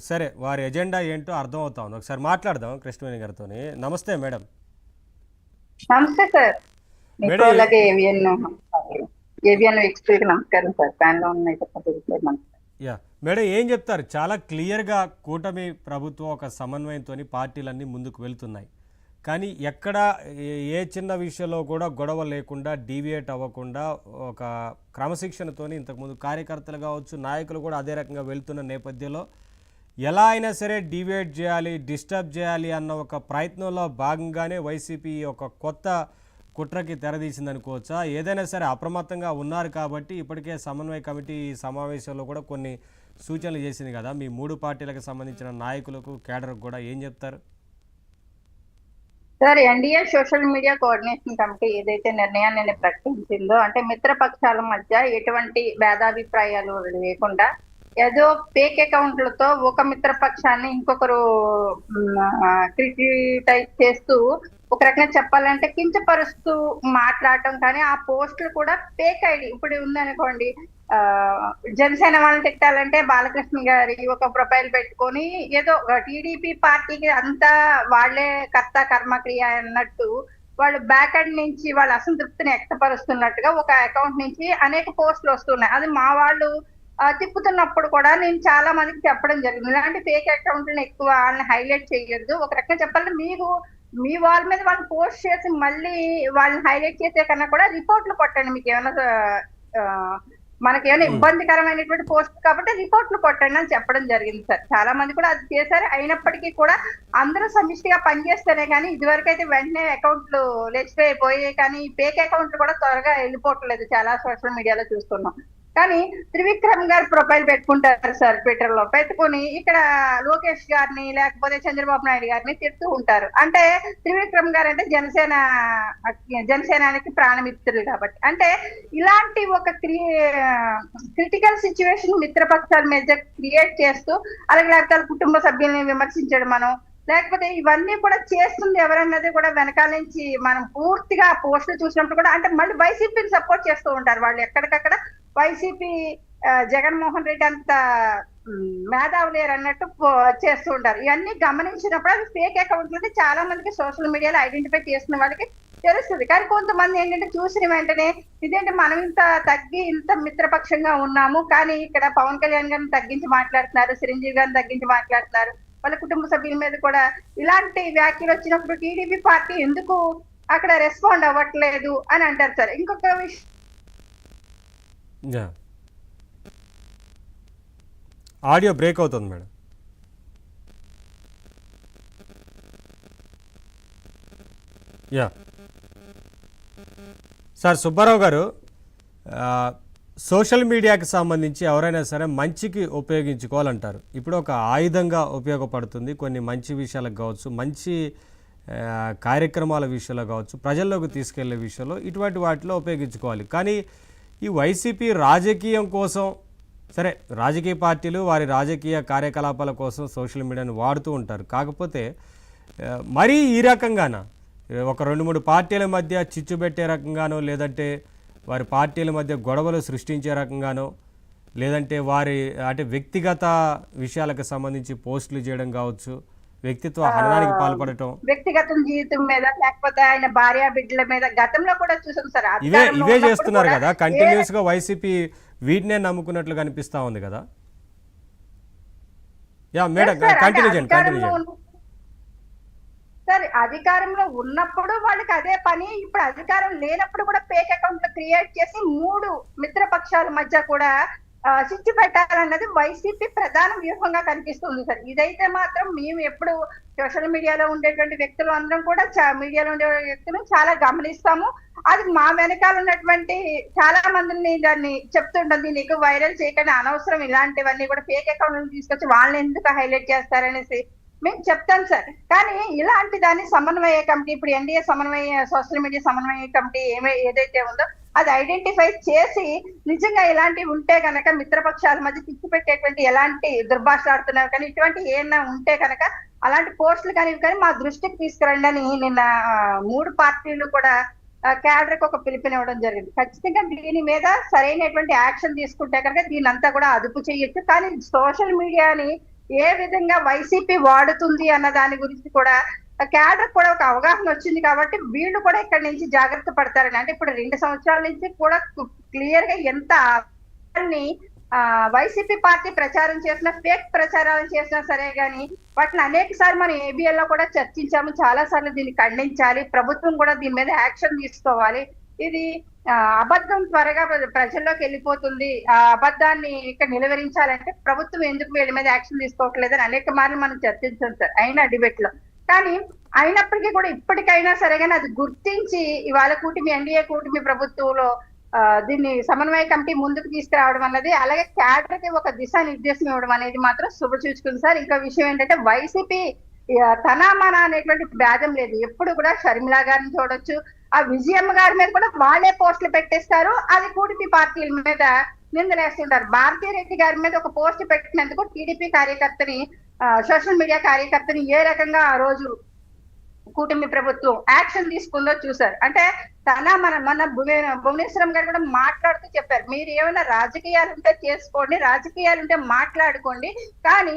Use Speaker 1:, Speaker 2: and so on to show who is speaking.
Speaker 1: సరే వారి ఎజెండా ఏంటో అర్థం అవుతా ఉంది. ఒకసారి మాట్లాడదాం కృష్ణవేణి గారితో. నమస్తే మేడం.
Speaker 2: నమస్తే సార్. మీకు
Speaker 1: మేడం
Speaker 2: అలాగే ఏవియన్ వీక్షకులకి నమస్కారం సార్. ఫ్యాన్ లో ఉన్న నమస్కారం.
Speaker 1: యా మేడం ఏం చెప్తారు? చాలా క్లియర్గా కూటమి ప్రభుత్వం ఒక సమన్వయంతో పార్టీలన్నీ ముందుకు వెళ్తున్నాయి. కానీ ఎక్కడ ఏ చిన్న విషయంలో కూడా గొడవ లేకుండా డీవియేట్ అవ్వకుండా ఒక క్రమశిక్షణతో ఇంతకుముందు కార్యకర్తలు కావచ్చు నాయకులు కూడా అదే రకంగా వెళ్తున్న నేపథ్యంలో ఎలా అయినా సరే డివేట్ చేయాలి, డిస్టర్బ్ చేయాలి అన్న ఒక ప్రయత్నంలో భాగంగానే వైసీపీ ఒక కొత్త కుట్రకి తెరదీసిందనుకోవచ్చా? ఏదైనా సరే అప్రమత్తంగా ఉన్నారు కాబట్టి ఇప్పటికే సమన్వయ కమిటీ సమావేశంలో కూడా కొన్ని సూచనలు చేసింది కదా, మీ మూడు పార్టీలకు సంబంధించిన నాయకులకు కేడర్కు కూడా ఏం చెప్తారు?
Speaker 2: Sir, NDA social media coordination committee ఏదైతే నిర్ణయాన్ని ప్రకటించిందో, అంటే మిత్రపక్షాల మధ్య ఎటువంటి భేదాభిప్రాయాలు లేకుండా ఏదో ఫేక్ అకౌంట్లతో ఒక మిత్రపక్షాన్ని ఇంకొకరు క్రిటిసైజ్ చేస్తూ, ఒక రకంగా చెప్పాలంటే కించపరుస్తూ మాట్లాడటం. కానీ ఆ పోస్టులు కూడా ఫేక్ ఐడి ఇప్పుడు ఉందనుకోండి. జనసేన వాళ్ళని తిట్టాలంటే బాలకృష్ణ గారి ఒక ప్రొఫైల్ పెట్టుకొని ఏదో టీడీపీ పార్టీకి అంతా వాళ్లే కర్త కర్మక్రియ అన్నట్టు వాళ్ళు బ్యాక్ ఎండ్ నుంచి వాళ్ళ అసంతృప్తిని వ్యక్తపరుస్తున్నట్టుగా ఒక అకౌంట్ నుంచి అనేక పోస్టులు వస్తున్నాయి. అది మా వాళ్ళు తిప్పుతున్నప్పుడు కూడా నేను చాలా మందికి చెప్పడం జరిగింది, ఇలాంటి ఫేక్ అకౌంట్లను ఎక్కువ వాళ్ళని హైలైట్ చేయొద్దు. ఒక రకంగా చెప్పాలంటే మీరు మీ వాళ్ళ మీద వాళ్ళని పోస్ట్ చేసి మళ్ళీ వాళ్ళని హైలైట్ చేసే కన్నా కూడా రిపోర్ట్లు కొట్టండి. మీకు ఏమైనా మనకేమైనా ఇబ్బందికరమైనటువంటి పోస్ట్ కాబట్టి రిపోర్ట్లు కొట్టండి అని చెప్పడం జరిగింది సార్. చాలా మంది కూడా అది చేశారు. అయినప్పటికీ కూడా అందరూ సమిష్టిగా పనిచేస్తేనే కానీ ఇదివరకైతే వెంటనే అకౌంట్లు లేచిపోయిపోయాయి, కానీ ఫేక్ అకౌంట్లు కూడా త్వరగా వెళ్ళిపోవట్లేదు. చాలా సోషల్ మీడియాలో చూస్తున్నాం. కానీ త్రివిక్రమ్ గారు ప్రొఫైల్ పెట్టుకుంటారు సార్ ట్విట్టర్ లో, పెట్టుకుని ఇక్కడ లోకేష్ గారిని లేకపోతే చంద్రబాబు నాయుడు గారిని తిడుతూ ఉంటారు. అంటే త్రివిక్రమ్ గారు అంటే జనసేనానికి ప్రాణమిత్రులు కాబట్టి, అంటే ఇలాంటి ఒక క్రిటికల్ సిచ్యువేషన్ మిత్రపక్షాల మీద క్రియేట్ చేస్తూ, అలాగే లేకపోతే కుటుంబ సభ్యుల్ని విమర్శించడం మనం, లేకపోతే ఇవన్నీ కూడా చేస్తుంది ఎవరన్నది కూడా వెనకాల నుంచి మనం పూర్తిగా పోస్టులు చూసినప్పుడు కూడా, అంటే మళ్ళీ వైసీపీని సపోర్ట్ చేస్తూ ఉంటారు వాళ్ళు. ఎక్కడికక్కడ వైసీపీ జగన్మోహన్ రెడ్డి అంత మేధావు లేరు అన్నట్టు చేస్తూ ఉంటారు. ఇవన్నీ గమనించినప్పుడు అది ఫేక్ అకౌంట్లు అంటే చాలా మందికి సోషల్ మీడియాలో ఐడెంటిఫై చేసిన వాళ్ళకి తెలుస్తుంది. కానీ కొంతమంది ఏంటంటే చూసిన వెంటనే ఇదేంటి మనం ఇంత మిత్రపక్షంగా ఉన్నాము, కానీ ఇక్కడ పవన్ కళ్యాణ్ గారిని తగ్గించి మాట్లాడుతున్నారు, చిరంజీవి గారిని తగ్గించి మాట్లాడుతున్నారు, వాళ్ళ కుటుంబ సభ్యుల మీద కూడా ఇలాంటి వ్యాఖ్యలు వచ్చినప్పుడు టీడీపీ పార్టీ ఎందుకు అక్కడ రెస్పాండ్ అవ్వట్లేదు అని అంటారు సార్. ఇంకొక విషయం,
Speaker 1: ఆడియో బ్రేక్ అవుతుంది మేడం. యా సార్, సుబ్బారావు గారు, సోషల్ మీడియాకి సంబంధించి ఎవరైనా సరే మంచికి ఉపయోగించుకోవాలంటారు. ఇప్పుడు ఒక ఆయుధంగా ఉపయోగపడుతుంది. కొన్ని మంచి విషయాలకు కావచ్చు, మంచి కార్యక్రమాల విషయంలో కావచ్చు, ప్రజల్లోకి తీసుకెళ్లే విషయంలో ఇటువంటి వాటిలో ఉపయోగించుకోవాలి. కానీ ఈ వైసీపీ రాజకీయం కోసం, సరే రాజకీయ పార్టీలు వారి రాజకీయ కార్యకలాపాల కోసం సోషల్ మీడియాను వాడుతూ ఉంటారు. కాకపోతే మరీ ఈ రకంగాన ఒక 2-3 పార్టీల మధ్య చిచ్చు పెట్టే రకంగానో, లేదంటే వారి పార్టీల మధ్య గొడవలు సృష్టించే రకంగానో, లేదంటే వారి అంటే వ్యక్తిగత విషయాలకు సంబంధించి పోస్టులు చేయడం కావచ్చు, వ్యక్తిత్వ హననానికి పాల్పడటం,
Speaker 2: వ్యక్తిగత జీవితం మీద లేకపోతే ఆయన భార్య బిడ్డల మీద గతంలో కూడా చూసాం సార్.
Speaker 1: ఇవే చేస్తున్నారు కదా కంటిన్యూస్ గా వైసీపీ. వీటినే నమ్ముకున్నట్లు కనిపిస్తా ఉంది కదా. యా మేడం, కంటిన్యూ చేయండి.
Speaker 2: సార్, అధికారంలో ఉన్నప్పుడు వాళ్ళకి అదే పని, ఇప్పుడు అధికారం లేనప్పుడు కూడా ఫేక్ అకౌంట్లు క్రియేట్ చేసి 3 మిత్రపక్షాల మధ్య కూడా చిచ్చు పెట్టాలన్నది వైసీపీ ప్రధాన వ్యూహంగా కనిపిస్తుంది సార్. ఇదైతే మాత్రం మేము ఎప్పుడు సోషల్ మీడియాలో ఉండేటువంటి వ్యక్తులు అందరం కూడా మీడియాలో ఉండే వ్యక్తులు చాలా గమనిస్తాము. అది మా వెనకాల ఉన్నటువంటి చాలా మందిని దాన్ని చెప్తుంటాం, దీన్ని ఎక్కువ వైరల్ చేయకుండా అనవసరం ఇలాంటివన్నీ కూడా ఫేక్ అకౌంట్లను తీసుకొచ్చి వాళ్ళని ఎందుకు హైలైట్ చేస్తారనేసి మేము చెప్తాం సార్. కానీ ఇలాంటి దాన్ని సమన్వయ కమిటీ, ఇప్పుడు ఎన్డీఏ సోషల్ మీడియా సమన్వయ కమిటీ ఏదైతే ఉందో అది ఐడెంటిఫై చేసి, నిజంగా ఇలాంటివి ఉంటే కనుక మిత్రపక్షాల మధ్య తిప్పి పెట్టేటువంటి ఎలాంటి దుర్భాషలాడుతున్నారు కానీ ఇటువంటి ఏమైనా ఉంటే కనుక అలాంటి పోస్టులు కానీ మా దృష్టికి తీసుకురండి అని నిన్న 3 పార్టీలు కూడా క్యాడర్కి ఒక పిలుపునివ్వడం జరిగింది. ఖచ్చితంగా దీని మీద సరైనటువంటి యాక్షన్ తీసుకుంటే కనుక దీని అంతా కూడా అదుపు చేయొచ్చు. కానీ సోషల్ మీడియాని ఏ విధంగా వైసీపీ వాడుతుంది అన్న దాని గురించి కూడా క్యాడర్ కూడా ఒక అవగాహన వచ్చింది కాబట్టి వీళ్ళు కూడా ఇక్కడ నుంచి జాగ్రత్త పడతారని. అంటే ఇప్పుడు 2 సంవత్సరాల నుంచి కూడా క్లియర్ గా ఎంత వైసీపీ పార్టీ ప్రచారం చేసిన ఫేక్ ప్రచారాలు చేసినా సరే గాని వాటిని అనేక సార్లు మనం ఏబిఎల్ లో కూడా చర్చించాము. చాలా సార్లు దీన్ని ఖండించాలి, ప్రభుత్వం కూడా దీని మీద యాక్షన్ తీసుకోవాలి. ఇది అబద్ధం త్వరగా ప్రజల్లోకి వెళ్ళిపోతుంది, ఆ అబద్ధాన్ని ఇక్కడ నిలువరించాలంటే ప్రభుత్వం ఎందుకు వీళ్ళ మీద యాక్షన్ తీసుకోవట్లేదని అనేక మార్లు మనం చర్చించాం సార్ అయినా డిబేట్ లో. కానీ అయినప్పటికీ కూడా ఇప్పటికైనా సరే కానీ అది గుర్తించి ఇవాళ కూటమి ఎన్డీఏ కూటమి ప్రభుత్వంలో దీన్ని సమన్వయ కమిటీ ముందుకు తీసుకురావడం అన్నది, అలాగే క్యాడర్ కి ఒక దిశానిర్దేశం ఇవ్వడం అనేది మాత్రం శుభ సూచుకుంది సార్. ఇంకా విషయం ఏంటంటే వైసీపీ తన మన అనేటువంటి భేదం లేదు. ఎప్పుడు కూడా షర్మిల గారిని చూడొచ్చు, ఆ విజయమ్మ గారి మీద కూడా వాళ్ళే పోస్టులు పెట్టేస్తారు, అది కూటమి పార్టీల మీద నిందలేస్తుంటారు. భారతీ రెడ్డి గారి మీద ఒక పోస్ట్ పెట్టినందుకు టీడీపీ కార్యకర్తని, సోషల్ మీడియా కార్యకర్తని ఏ రకంగా ఆ రోజు కూటమి ప్రభుత్వం యాక్షన్ తీసుకుందో చూసారు. అంటే మన భువనేశ్వరం గారు కూడా మాట్లాడుతూ చెప్పారు, మీరు ఏమైనా రాజకీయాలు ఉంటే చేసుకోండి, రాజకీయాలు ఉంటే మాట్లాడుకోండి, కానీ